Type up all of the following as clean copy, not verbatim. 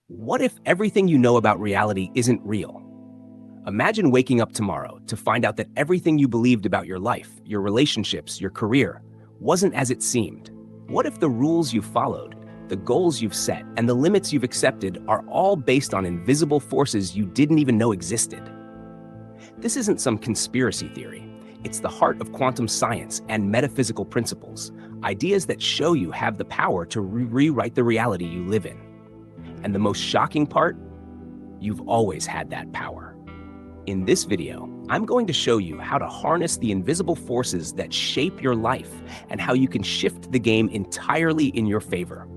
What if everything you know about reality isn't real? Imagine waking up tomorrow to find out that everything you believed about your life, your relationships, your career, wasn't as it seemed. What if the rules you followed, the goals you've set, and the limits you've accepted are all based on invisible forces you didn't even know existed? This isn't some conspiracy theory. It's the heart of quantum science and metaphysical principles, ideas that show you have the power to rewrite the reality you live in. And the most shocking part? You've always had that power. In this video, I'm going to show you how to harness the invisible forces that shape your life and how you can shift the game entirely in your favor.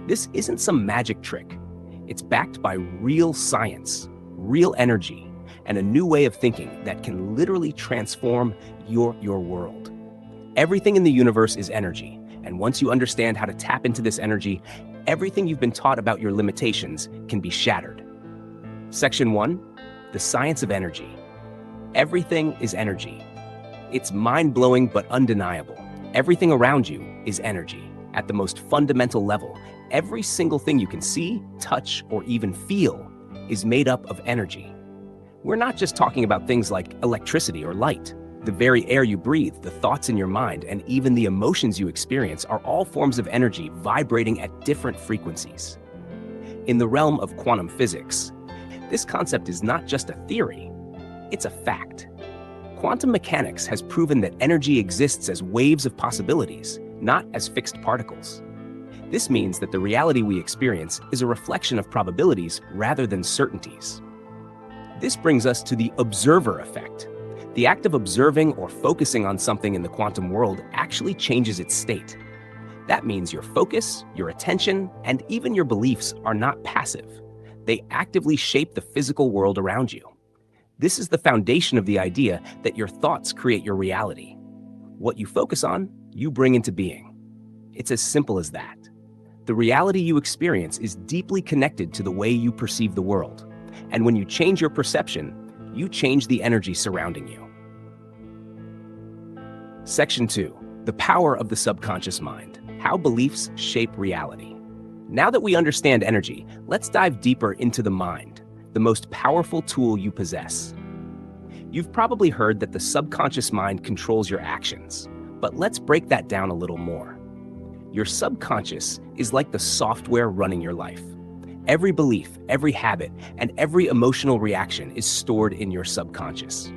This isn't some magic trick. It's backed by real science, real energy, and a new way of thinking that can literally transform your world. Everything in the universe is energy, and once you understand how to tap into this energy, everything you've been taught about your limitations can be shattered. Section 1, the science of energy. Everything is energy. It's mind-blowing but undeniable. Everything around you is energy. At the most fundamental level, every single thing you can see, touch, or even feel is made up of energy. We're not just talking about things like electricity or light. The very air you breathe, the thoughts in your mind, and even the emotions you experience are all forms of energy vibrating at different frequencies. In the realm of quantum physics, this concept is not just a theory, it's a fact. Quantum mechanics has proven that energy exists as waves of possibilities, not as fixed particles. This means that the reality we experience is a reflection of probabilities rather than certainties. This brings us to the observer effect. The act of observing or focusing on something in the quantum world actually changes its state. That means your focus, your attention, and even your beliefs are not passive. They actively shape the physical world around you. This is the foundation of the idea that your thoughts create your reality. What you focus on, you bring into being. It's as simple as that. The reality you experience is deeply connected to the way you perceive the world. And when you change your perception, you change the energy surrounding you. Section 2, the power of the subconscious mind, how beliefs shape reality. Now that we understand energy, let's dive deeper into the mind, the most powerful tool you possess. You've probably heard that the subconscious mind controls your actions, but let's break that down a little more. Your subconscious is like the software running your life. Every belief, every habit, and every emotional reaction is stored in your subconscious.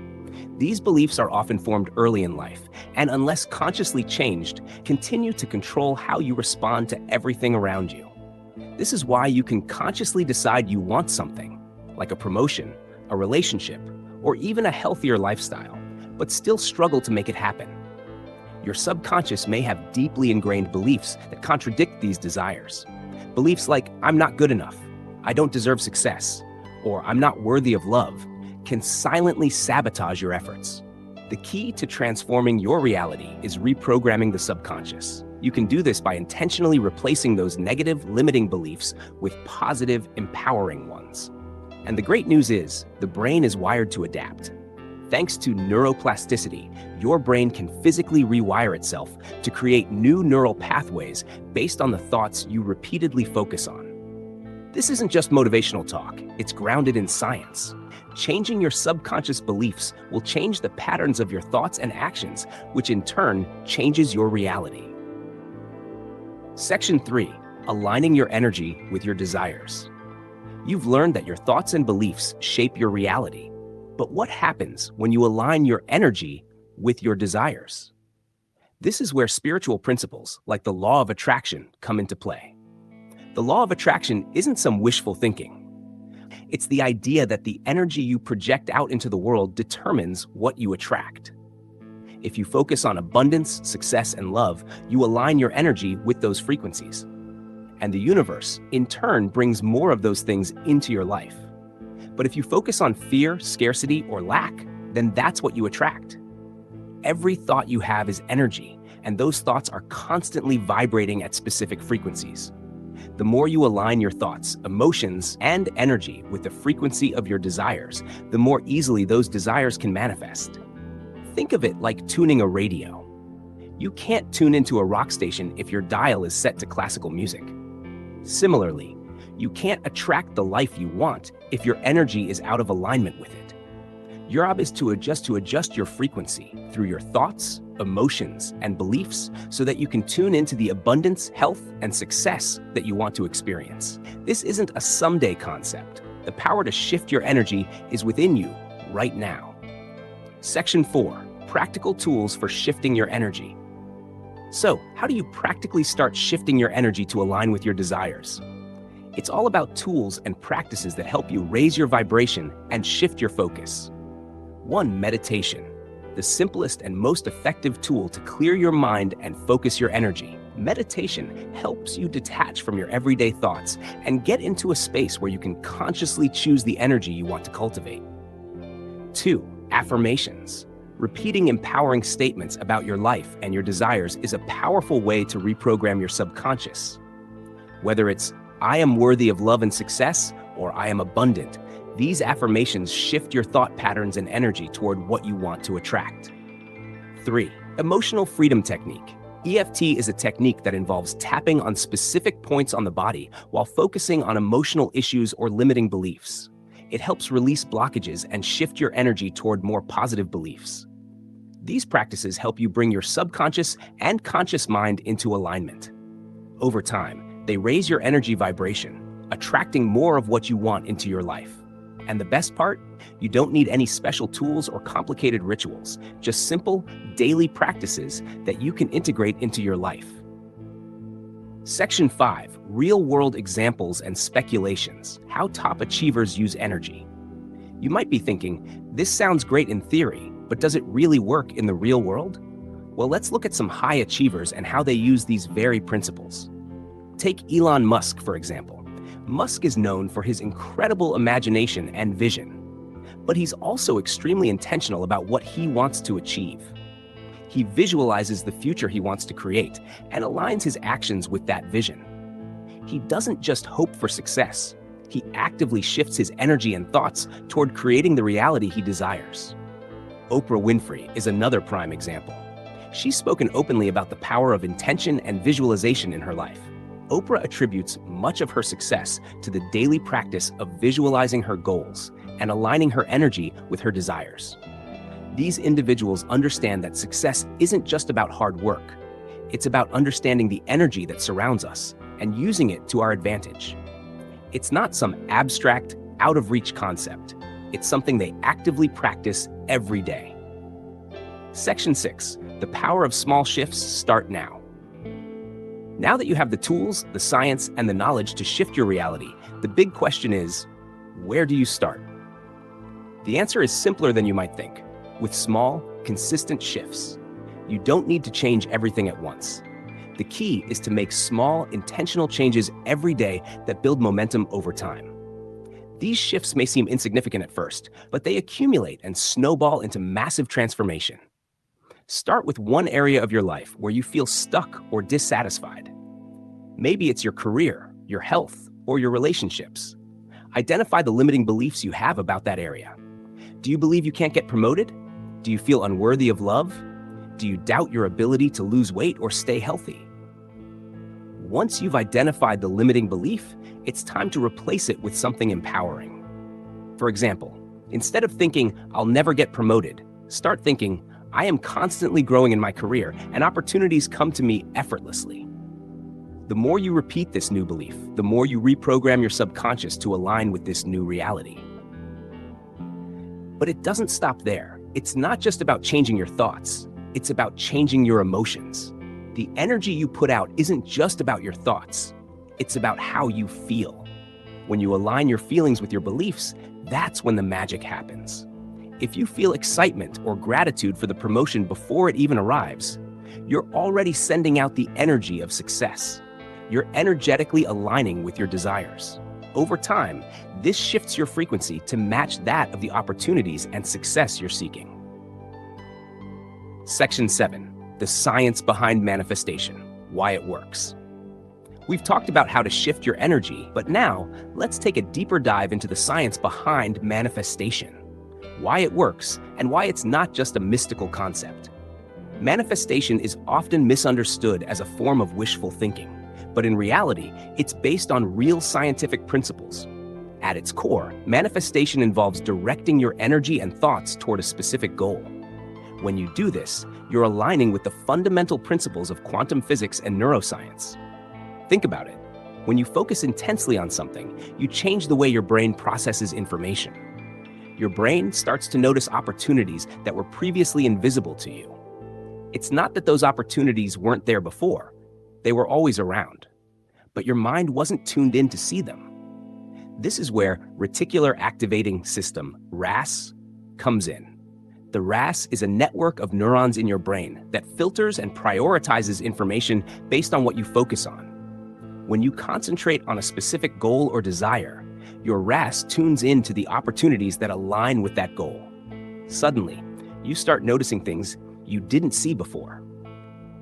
These beliefs are often formed early in life, and unless consciously changed, continue to control how you respond to everything around you. This is why you can consciously decide you want something, like a promotion, a relationship, or even a healthier lifestyle, but still struggle to make it happen. Your subconscious may have deeply ingrained beliefs that contradict these desires. Beliefs like, I'm not good enough, I don't deserve success, or I'm not worthy of love, can silently sabotage your efforts. The key to transforming your reality is reprogramming the subconscious. You can do this by intentionally replacing those negative, limiting beliefs with positive, empowering ones. And the great news is, the brain is wired to adapt. Thanks to neuroplasticity, your brain can physically rewire itself to create new neural pathways based on the thoughts you repeatedly focus on. This isn't just motivational talk, it's grounded in science. Changing your subconscious beliefs will change the patterns of your thoughts and actions, which in turn changes your reality. Section 3, aligning your energy with your desires. You've learned that your thoughts and beliefs shape your reality. But what happens when you align your energy with your desires? This is where spiritual principles like the law of attraction come into play. The law of attraction isn't some wishful thinking. It's the idea that the energy you project out into the world determines what you attract. If you focus on abundance, success, and love, you align your energy with those frequencies. And the universe, in turn, brings more of those things into your life. But if you focus on fear, scarcity, or lack, then that's what you attract. Every thought you have is energy, and those thoughts are constantly vibrating at specific frequencies. The more you align your thoughts, emotions, and energy with the frequency of your desires, the more easily those desires can manifest. Think of it like tuning a radio. You can't tune into a rock station if your dial is set to classical music. Similarly, You can't attract the life you want if your energy is out of alignment with it. Your job is to adjust your frequency through your thoughts, emotions, and beliefs so that you can tune into the abundance, health, and success that you want to experience. This isn't a someday concept. The power to shift your energy is within you right now. Section 4. Practical tools for shifting your energy. So, how do you practically start shifting your energy to align with your desires? It's all about tools and practices that help you raise your vibration and shift your focus. 1. Meditation. The simplest and most effective tool to clear your mind and focus your energy. Meditation helps you detach from your everyday thoughts and get into a space where you can consciously choose the energy you want to cultivate. 2. Affirmations. Repeating empowering statements about your life and your desires is a powerful way to reprogram your subconscious. Whether it's, "I am worthy of love and success," or "I am abundant," these affirmations shift your thought patterns and energy toward what you want to attract. 3. Emotional freedom technique. EFT is a technique that involves tapping on specific points on the body while focusing on emotional issues or limiting beliefs. It helps release blockages and shift your energy toward more positive beliefs. These practices help you bring your subconscious and conscious mind into alignment. Over time, they raise your energy vibration, attracting more of what you want into your life. And the best part? You don't need any special tools or complicated rituals, just simple, daily practices that you can integrate into your life. Section 5. Real-world examples and speculations. How top achievers use energy. You might be thinking, this sounds great in theory, but does it really work in the real world? Well, let's look at some high achievers and how they use these very principles. Take Elon Musk, for example. Musk is known for his incredible imagination and vision, but he's also extremely intentional about what he wants to achieve. He visualizes the future he wants to create and aligns his actions with that vision. He doesn't just hope for success. He actively shifts his energy and thoughts toward creating the reality he desires. Oprah Winfrey is another prime example. She's spoken openly about the power of intention and visualization in her life. Oprah attributes much of her success to the daily practice of visualizing her goals and aligning her energy with her desires. These individuals understand that success isn't just about hard work. It's about understanding the energy that surrounds us and using it to our advantage. It's not some abstract, out-of-reach concept. It's something they actively practice every day. Section 6. The power of small shifts start now. Now that you have the tools, the science, and the knowledge to shift your reality, the big question is, where do you start? The answer is simpler than you might think. With small, consistent shifts. You don't need to change everything at once. The key is to make small, intentional changes every day that build momentum over time. These shifts may seem insignificant at first, but they accumulate and snowball into massive transformation. Start with one area of your life where you feel stuck or dissatisfied. Maybe it's your career, your health, or your relationships. Identify the limiting beliefs you have about that area. Do you believe you can't get promoted? Do you feel unworthy of love? Do you doubt your ability to lose weight or stay healthy? Once you've identified the limiting belief, it's time to replace it with something empowering. For example, instead of thinking, "I'll never get promoted," start thinking, "I am constantly growing in my career and opportunities come to me effortlessly." The more you repeat this new belief, the more you reprogram your subconscious to align with this new reality. But it doesn't stop there. It's not just about changing your thoughts. It's about changing your emotions. The energy you put out isn't just about your thoughts. It's about how you feel. When you align your feelings with your beliefs, that's when the magic happens. If you feel excitement or gratitude for the promotion before it even arrives, you're already sending out the energy of success. You're energetically aligning with your desires. Over time, this shifts your frequency to match that of the opportunities and success you're seeking. Section 7. The science behind manifestation. Why it works. We've talked about how to shift your energy, but now let's take a deeper dive into the science behind manifestation. Why it works, and why it's not just a mystical concept. Manifestation is often misunderstood as a form of wishful thinking, But in reality, it's based on real scientific principles. At its core, manifestation involves directing your energy and thoughts toward a specific goal. When you do this, you're aligning with the fundamental principles of quantum physics and neuroscience. Think about it. When you focus intensely on something, you change the way your brain processes information. Your brain starts to notice opportunities that were previously invisible to you. It's not that those opportunities weren't there before. They were always around. But your mind wasn't tuned in to see them. This is where reticular activating system, RAS, comes in. The RAS is a network of neurons in your brain that filters and prioritizes information based on what you focus on. When you concentrate on a specific goal or desire, your RAS tunes in to the opportunities that align with that goal. Suddenly, you start noticing things you didn't see before.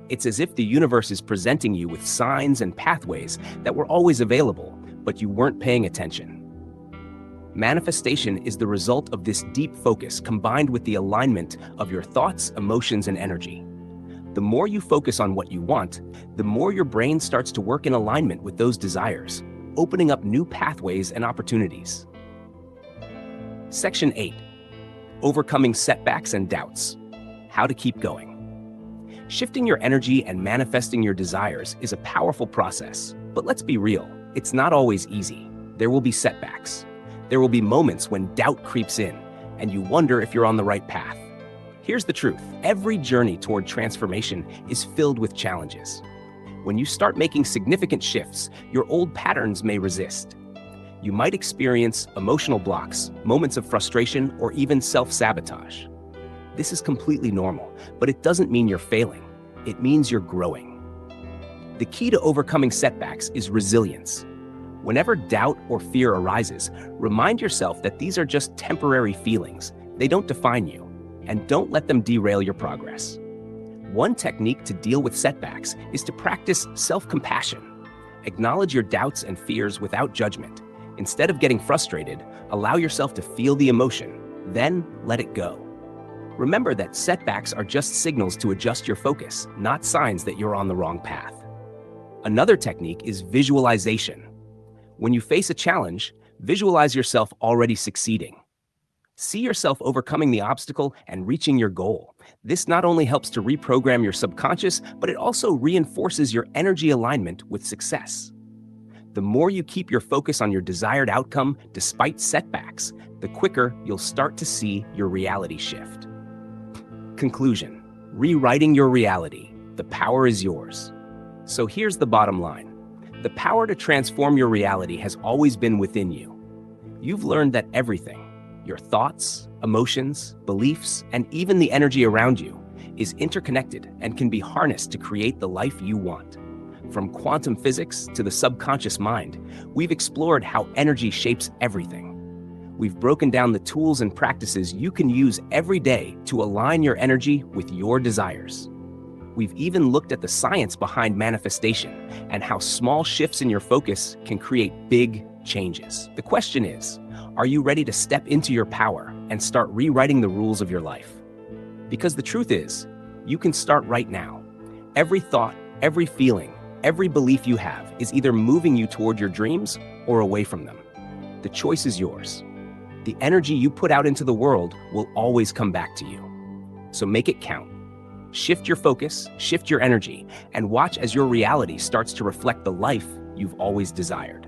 It's as if the universe is presenting you with signs and pathways that were always available, but you weren't paying attention. Manifestation is the result of this deep focus combined with the alignment of your thoughts, emotions, and energy. The more you focus on what you want, the more your brain starts to work in alignment with those desires, opening up new pathways and opportunities. Section 8. Overcoming setbacks and doubts. How to keep going. Shifting your energy and manifesting your desires is a powerful process, but let's be real, it's not always easy. There will be setbacks. There will be moments when doubt creeps in, and you wonder if you're on the right path. Here's the truth. Every journey toward transformation is filled with challenges. When you start making significant shifts, your old patterns may resist. You might experience emotional blocks, moments of frustration, or even self-sabotage. This is completely normal, but it doesn't mean you're failing. It means you're growing. The key to overcoming setbacks is resilience. Whenever doubt or fear arises, remind yourself that these are just temporary feelings. They don't define you, and don't let them derail your progress. One technique to deal with setbacks is to practice self-compassion. Acknowledge your doubts and fears without judgment. Instead of getting frustrated, allow yourself to feel the emotion, then let it go. Remember that setbacks are just signals to adjust your focus, not signs that you're on the wrong path. Another technique is visualization. When you face a challenge, visualize yourself already succeeding. See yourself overcoming the obstacle and reaching your goal. This not only helps to reprogram your subconscious, but it also reinforces your energy alignment with success. The more you keep your focus on your desired outcome despite setbacks, the quicker you'll start to see your reality shift. Conclusion: rewriting your reality. The power is yours. So here's the bottom line. The power to transform your reality has always been within you. You've learned that everything, your thoughts, emotions, beliefs, and even the energy around you, is interconnected and can be harnessed to create the life you want. From quantum physics to the subconscious mind, we've explored how energy shapes everything. We've broken down the tools and practices you can use every day to align your energy with your desires. We've even looked at the science behind manifestation and how small shifts in your focus can create big changes. The question is, are you ready to step into your power and start rewriting the rules of your life? Because the truth is, you can start right now. Every thought, every feeling, every belief you have is either moving you toward your dreams or away from them. The choice is yours. The energy you put out into the world will always come back to you. So make it count. Shift your focus, shift your energy, and watch as your reality starts to reflect the life you've always desired.